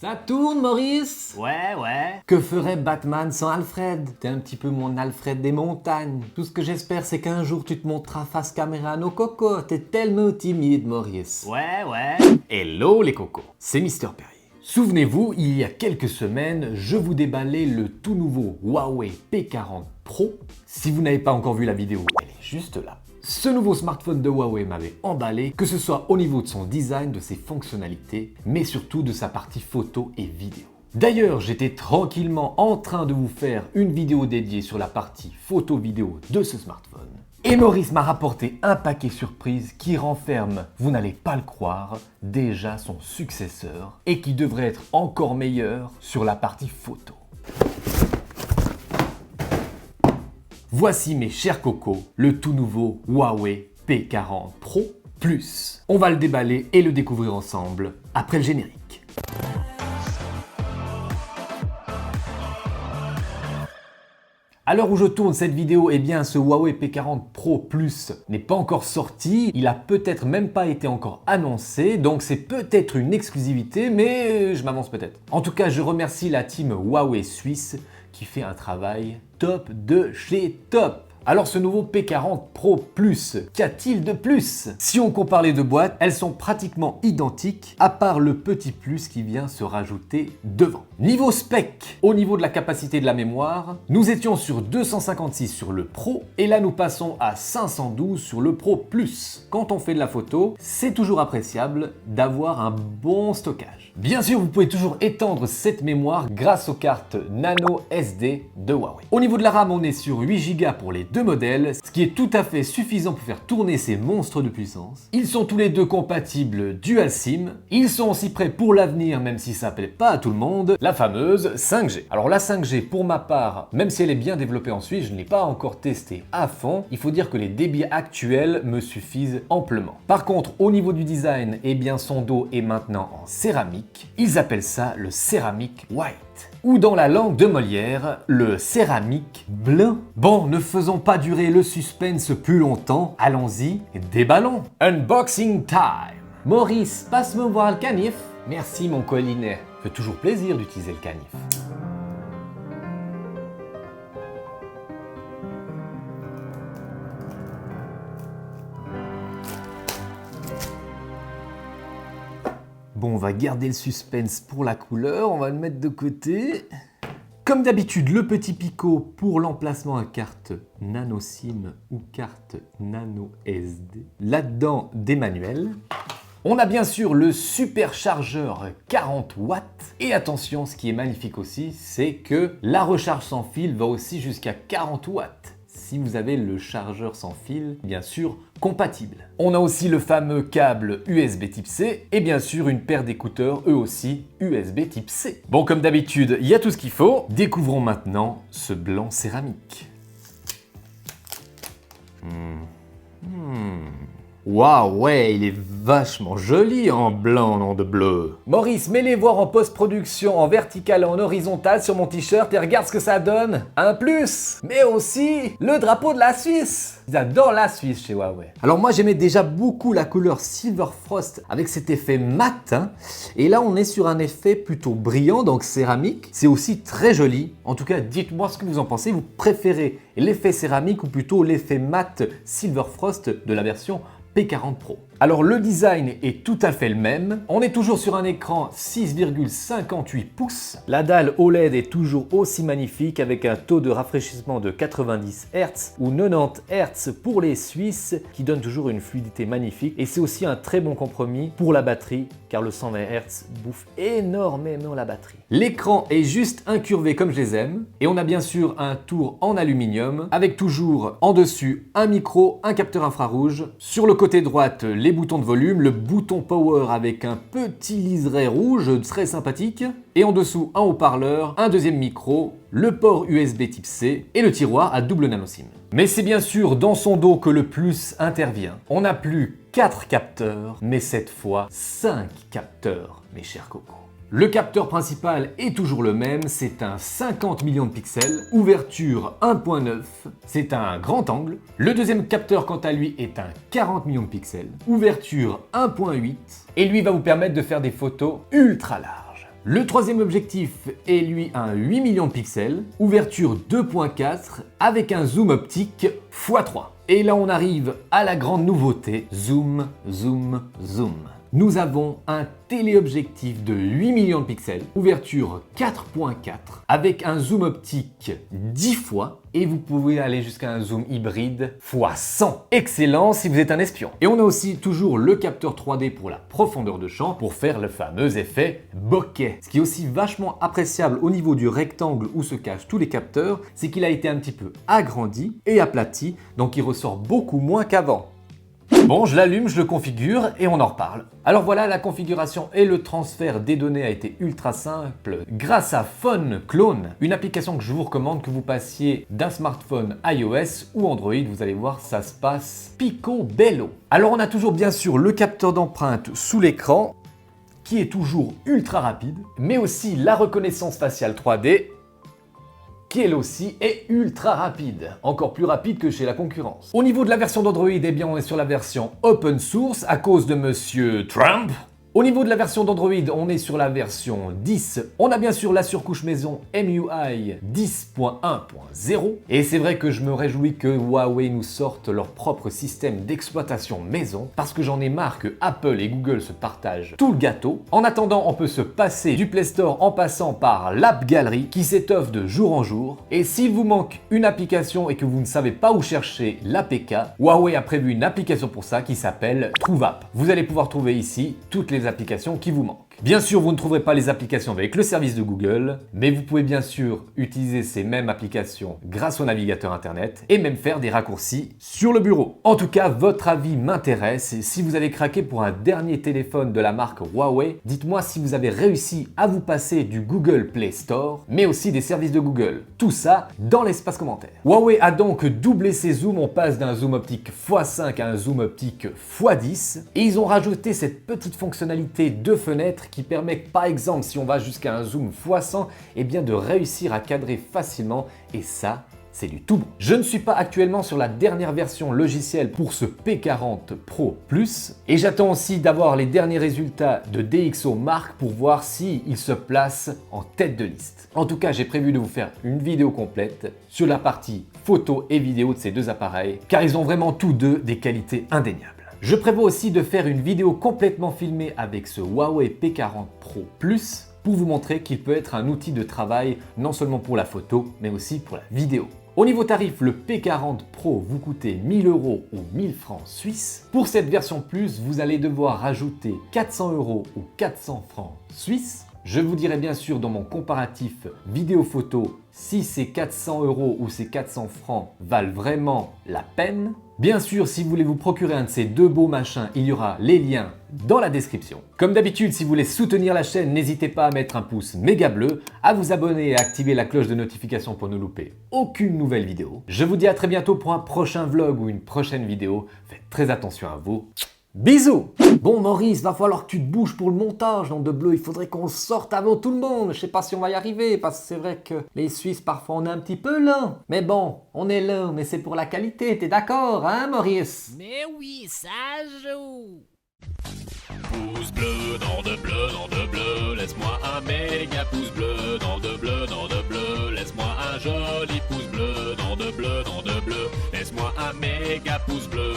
Ça tourne, Maurice? Ouais. Que ferait Batman sans Alfred? T'es un petit peu mon Alfred des montagnes. Tout ce que j'espère, c'est qu'un jour tu te montreras face caméra à nos cocos. T'es tellement timide, Maurice. Ouais. Hello les cocos, c'est Mister Perrier. Souvenez-vous, il y a quelques semaines, je vous déballais le tout nouveau Huawei P40 Pro. Si vous n'avez pas encore vu la vidéo, elle est juste là. Ce nouveau smartphone de Huawei m'avait emballé, que ce soit au niveau de son design, de ses fonctionnalités, mais surtout de sa partie photo et vidéo. D'ailleurs, j'étais tranquillement en train de vous faire une vidéo dédiée sur la partie photo-vidéo de ce smartphone. Et Maurice m'a rapporté un paquet surprise qui renferme, vous n'allez pas le croire, déjà son successeur et qui devrait être encore meilleur sur la partie photo. Voici mes chers cocos, le tout nouveau Huawei P40 Pro Plus. On va le déballer et le découvrir ensemble après le générique. À l'heure où je tourne cette vidéo, eh bien ce Huawei P40 Pro Plus n'est pas encore sorti, il a peut-être même pas été encore annoncé, donc c'est peut-être une exclusivité, mais je m'avance peut-être. En tout cas, je remercie la team Huawei Suisse qui fait un travail top de chez top. Alors ce nouveau P40 Pro Plus, qu'a-t-il de plus? Si on compare les deux boîtes, elles sont pratiquement identiques, à part le petit plus qui vient se rajouter devant. Niveau spec, au niveau de la capacité de la mémoire, nous étions sur 256 sur le Pro, et là nous passons à 512 sur le Pro Plus. Quand on fait de la photo, c'est toujours appréciable d'avoir un bon stockage. Bien sûr, vous pouvez toujours étendre cette mémoire grâce aux cartes Nano SD de Huawei. Au niveau de la RAM, on est sur 8 Go pour les deux modèles, ce qui est tout à fait suffisant pour faire tourner ces monstres de puissance. Ils sont tous les deux compatibles Dual SIM. Ils sont aussi prêts pour l'avenir, même si ça plaît pas à tout le monde, la fameuse 5G. Alors la 5G, pour ma part, même si elle est bien développée en Suisse, je ne l'ai pas encore testée à fond. Il faut dire que les débits actuels me suffisent amplement. Par contre, au niveau du design, eh bien son dos est maintenant en céramique. Ils appellent ça le céramique white. Ou dans la langue de Molière, le céramique blanc. Bon, ne faisons pas durer le suspense plus longtemps, allons-y, déballons. Unboxing time. Maurice, passe-moi voir le canif. Merci mon collinet, fait toujours plaisir d'utiliser le canif. Bon, on va garder le suspense pour la couleur, on va le mettre de côté. Comme d'habitude, le petit picot pour l'emplacement à carte Nano SIM ou carte Nano SD. Là-dedans, des manuels. On a bien sûr le superchargeur 40 watts. Et attention, ce qui est magnifique aussi, c'est que la recharge sans fil va aussi jusqu'à 40 watts. Si vous avez le chargeur sans fil, bien sûr, compatible. On a aussi le fameux câble USB type C et bien sûr une paire d'écouteurs, eux aussi USB type C. Bon, comme d'habitude, il y a tout ce qu'il faut. Découvrons maintenant ce blanc céramique. Waouh, ouais, il est vachement joli en blanc, non de bleu. Maurice, mets-les voir en post-production, en vertical et en horizontal sur mon t-shirt et regarde ce que ça donne. Un plus, mais aussi le drapeau de la Suisse. Ils adorent la Suisse chez Huawei. Alors moi, j'aimais déjà beaucoup la couleur Silver Frost avec cet effet mat. Et là, on est sur un effet plutôt brillant, donc céramique. C'est aussi très joli. En tout cas, dites-moi ce que vous en pensez. Vous préférez l'effet céramique ou plutôt l'effet mat Silver Frost de la version P40 Pro. Alors le design est tout à fait le même. On est toujours sur un écran 6,58 pouces. La dalle OLED est toujours aussi magnifique avec un taux de rafraîchissement de 90 Hz ou 90 Hz pour les Suisses qui donne toujours une fluidité magnifique. Et c'est aussi un très bon compromis pour la batterie car le 120 Hz bouffe énormément la batterie. L'écran est juste incurvé comme je les aime. Et on a bien sûr un tour en aluminium avec toujours en dessus un micro, un capteur infrarouge. Sur le côté droite, les boutons de volume, le bouton power avec un petit liseré rouge très sympathique. Et en dessous, un haut-parleur, un deuxième micro, le port USB type C et le tiroir à double nano SIM. Mais c'est bien sûr dans son dos que le plus intervient. On n'a plus 4 capteurs, mais cette fois 5 capteurs, mes chers cocos. Le capteur principal est toujours le même, c'est un 50 millions de pixels, ouverture 1.9, c'est un grand angle. Le deuxième capteur quant à lui est un 40 millions de pixels, ouverture 1.8 et lui va vous permettre de faire des photos ultra larges. Le troisième objectif est lui un 8 millions de pixels, ouverture 2.4 avec un zoom optique x3. Et là on arrive à la grande nouveauté, zoom, zoom, zoom. Nous avons un téléobjectif de 8 millions de pixels, ouverture 4.4 avec un zoom optique 10 fois et vous pouvez aller jusqu'à un zoom hybride x 100. Excellent si vous êtes un espion. Et on a aussi toujours le capteur 3D pour la profondeur de champ pour faire le fameux effet bokeh. Ce qui est aussi vachement appréciable au niveau du rectangle où se cachent tous les capteurs, c'est qu'il a été un petit peu agrandi et aplati, donc il ressort beaucoup moins qu'avant. Bon, je l'allume, je le configure et on en reparle. Alors voilà, la configuration et le transfert des données a été ultra simple grâce à Phone Clone, une application que je vous recommande que vous passiez d'un smartphone iOS ou Android. Vous allez voir, ça se passe picobello. Alors on a toujours bien sûr le capteur d'empreinte sous l'écran qui est toujours ultra rapide, mais aussi la reconnaissance faciale 3D qui elle aussi est ultra rapide, encore plus rapide que chez la concurrence. Au niveau de la version d'Android, eh bien on est sur la version open source à cause de Monsieur Trump. Au niveau de la version d'Android, on est sur la version 10. On a bien sûr la surcouche maison MUI 10.1.0. Et c'est vrai que je me réjouis que Huawei nous sorte leur propre système d'exploitation maison, parce que j'en ai marre que Apple et Google se partagent tout le gâteau. En attendant, on peut se passer du Play Store en passant par l'App Gallery qui s'étoffe de jour en jour. Et s'il vous manque une application et que vous ne savez pas où chercher l'APK, Huawei a prévu une application pour ça qui s'appelle TrouveApp. Vous allez pouvoir trouver ici toutes les applications qui vous manquent. Bien sûr, vous ne trouverez pas les applications avec le service de Google, mais vous pouvez bien sûr utiliser ces mêmes applications grâce au navigateur internet et même faire des raccourcis sur le bureau. En tout cas, votre avis m'intéresse et si vous avez craqué pour un dernier téléphone de la marque Huawei, dites-moi si vous avez réussi à vous passer du Google Play Store, mais aussi des services de Google. Tout ça dans l'espace commentaire. Huawei a donc doublé ses zooms, on passe d'un zoom optique x5 à un zoom optique x10 et ils ont rajouté cette petite fonctionnalité de fenêtre qui permet, par exemple, si on va jusqu'à un zoom x100, eh bien de réussir à cadrer facilement et ça, c'est du tout bon. Je ne suis pas actuellement sur la dernière version logicielle pour ce P40 Pro Plus et j'attends aussi d'avoir les derniers résultats de DxOMark pour voir s'il se place en tête de liste. En tout cas, j'ai prévu de vous faire une vidéo complète sur la partie photo et vidéo de ces deux appareils car ils ont vraiment tous deux des qualités indéniables. Je prévois aussi de faire une vidéo complètement filmée avec ce Huawei P40 Pro Plus pour vous montrer qu'il peut être un outil de travail non seulement pour la photo mais aussi pour la vidéo. Au niveau tarif, le P40 Pro vous coûtez 1000 € ou 1000 francs suisses. Pour cette version Plus, vous allez devoir rajouter 400 € ou 400 francs suisses. Je vous dirai bien sûr dans mon comparatif vidéo-photo si ces 400 € ou ces 400 francs valent vraiment la peine. Bien sûr, si vous voulez vous procurer un de ces deux beaux machins, il y aura les liens dans la description. Comme d'habitude, si vous voulez soutenir la chaîne, n'hésitez pas à mettre un pouce méga bleu, à vous abonner et à activer la cloche de notification pour ne louper aucune nouvelle vidéo. Je vous dis à très bientôt pour un prochain vlog ou une prochaine vidéo. Faites très attention à vous. Bisous! Bon Maurice, va falloir que tu te bouges pour le montage, nom de bleu, il faudrait qu'on sorte avant tout le monde. Je sais pas si on va y arriver, parce que c'est vrai que les Suisses, parfois, on est un petit peu lents. Mais bon, on est lents, mais c'est pour la qualité, t'es d'accord, hein Maurice? Mais oui, ça joue! Pouce bleu, dans de bleu, laisse-moi un méga pouce bleu, dans de bleu, laisse-moi un joli pouce bleu, dans de bleu, laisse-moi un méga pouce bleu.